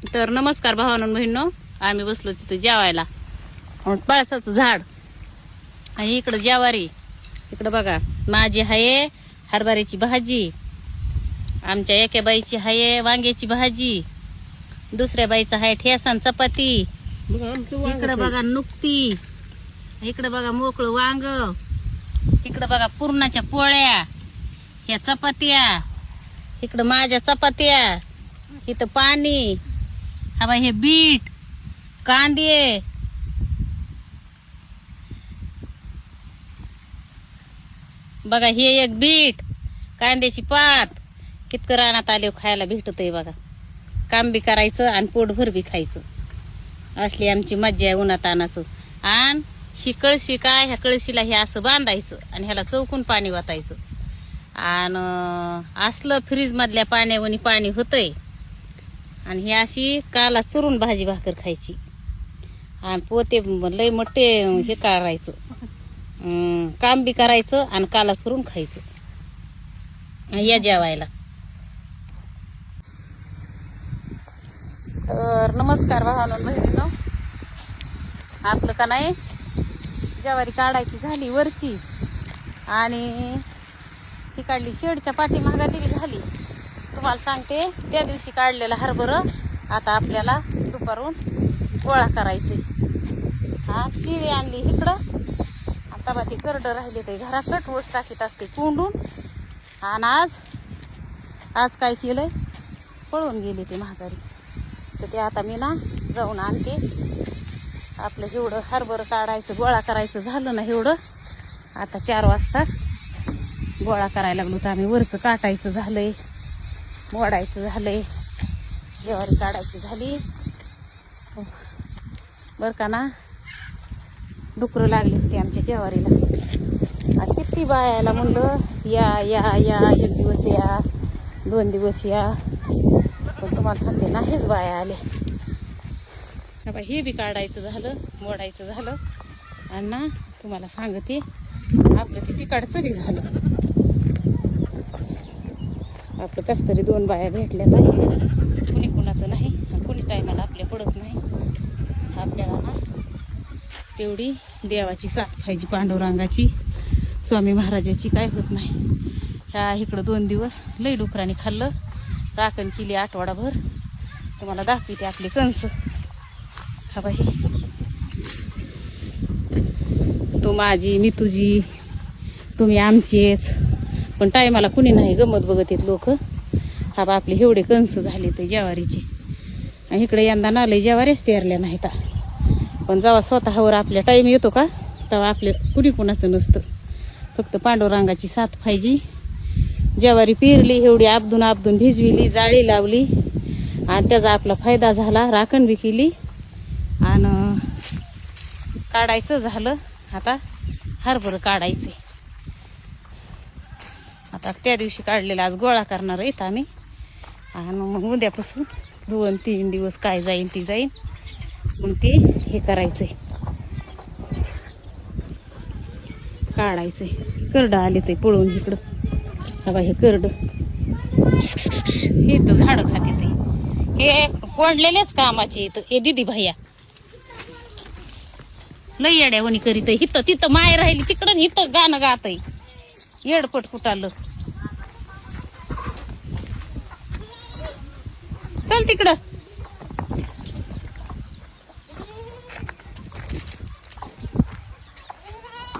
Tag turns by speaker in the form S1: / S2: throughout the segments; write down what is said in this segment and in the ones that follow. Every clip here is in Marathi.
S1: तर नमस्कार भावांनो बहिणींनो, आम्ही बसलो तिथे जेवायला. पळसाचं झाड आणि इकडं ज्वारी. इकडं बघा माझी हाये हरभऱ्याची भाजी, आमच्या एका बाईची हाये वांग्याची भाजी, दुसऱ्या बाईचा हाय ठेसन चपाती. इकडं बघा नुकती, इकडं बघा मोकळं वांग, इकडं बघा पुरणाच्या पोळ्या, ह्या चपात्या, इकडं माझ्या चपात्या, इथं पाणी, हा बाई हे बीट, कांदे, बघा हे एक बीट, कांद्याची पात. इतकं रानात आले खायला भेटतंय बघा. काम बी करायचं आणि पोटभर बी खायचं. असली आमची मज्जा आहे उन्हात आणायचं. आणि ही कळशी काय, ह्या कळशीला हे असं बांधायचं आणि ह्याला चौकून पाणी वाटायचं. आणि असलं फ्रीज मधल्या पाण्यावनी पाणी होतंय. आणि ही अशी काला चुरून भाजी भाकर खायची. आणि पोते लय मोठे हे काढायचं, काम बी करायचं आणि काला चुरून खायचं. या जेवायला. तर नमस्कार भावांनो बहिणींनो, आपलं का नाही ज्वारी काढायची झाली वरची आणि ती काढली शेडच्या पाठीमागाली बी झाली. तुम्हाला सांगते त्या दिवशी काढलेलं हरभरं आता आपल्याला दुपारून गोळा करायचे. हा शिळी आणली इकडं, आता बा ती करड राहिले ते घराकट ऊस टाकीत असते कोंडून. आणि आज काय केलंय, पळून गेले ते म्हातारी. तर ते आता मी ना जाऊन आणते. आपलं एवढं हरभरं काढायचं गोळा करायचं झालं ना एवढं. आता 4 वाजता गोळा करायला लागलो. तर आम्ही वरचं काटायचं झालंय, मोडायचं झालंय, ज्वारी काढायची झाली बरं का ना. डुकरं लागली होती आमच्या ज्वारीला. आणि किती बायाला म्हणलं या या या, 1 दिवस या, 2 दिवस या, पण तुम्हाला सांगते ना हेच बाया आले. हे बी काढायचं झालं, मोडायचं झालं. आणि ना तुम्हाला सांगते आपलं ते तिकडचं बी झालं. आपलं कस तरी 2 बाया भेटल्या नाही, कुणी कुणाचं नाही, कुणी टायमाला आपल्या पडत नाही. आपल्याला ना तेवढी देवाची साथ पाहिजे, पांडुरंगाची, स्वामी महाराजाची, काय होत नाही. ह्या इकडं 2 दिवस लई डुकराने खाल्लं, राखण केली आठवडाभर. तुम्हाला दाखवते आपली कंस. हा बाई तू माझी, मी तुझी, तुम्ही आमचेच, पण टायमाला कुणी नाही गमत बघत येत लोक. हा बा आपले एवढे कंस झाले ते ज्वारीचे. आणि इकडे यंदा नालय ज्वारीच पेरल्या नाहीत. पण जेव्हा स्वतःवर आपल्या टाईम येतो का तेव्हा आपले कुणी कुणाचं नसतं, फक्त पांडुरंगाची साथ पाहिजे. ज्वारी पेरली, एवढी आपदून आपदून भिजविली, जाळी लावली आणि त्याचा आपला फायदा झाला. राखण बी केली आणि काढायचं झालं. आता हरभरं काढायचे. आता त्या दिवशी काढलेला आज गोळा करणार आहेत आम्ही. आणि मग उद्यापासून 2-3 दिवस काय जाईन ती जाईन, मग ते हे करायचंय, काढायचंय. करड आले ते पळून इकडं. बघा हे करड, हे तर झाड खाते ते, हे कोंडलेलेच कामाचे येत. हे दिदी भैया लई येड्यावणी करीत. हिथं तिथं माय राहिली तिकडं, हिथं गाणं गातय. येडपट कुठालं. चल तिकडं.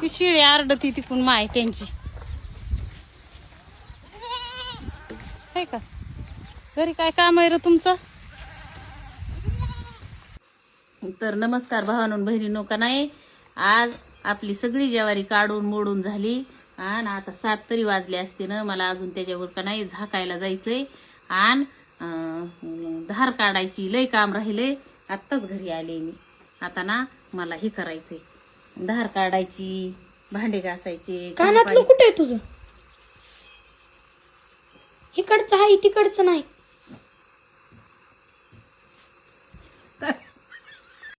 S1: ती शिळी आरडती तिकून माय त्यांची. आहे का घरी काय काम आहे र तुमचं? तर नमस्कार भावांनो बहिणींनो, का नाही आज आपली सगळी ज्वारी काढून मोडून झाली. आणि आता 7 तरी वाजले असते ना. मला अजून त्याच्यावर का नाही झाकायला जायचंय आणि धार काढायची, लय काम राहिले. आत्ताच घरी आले मी. आता ना मला हे करायचंय, धार काढायची, भांडे घासायचे.
S2: कानातलं कुठे आहे तुझं? इकडचं आहे तिकडचं नाही.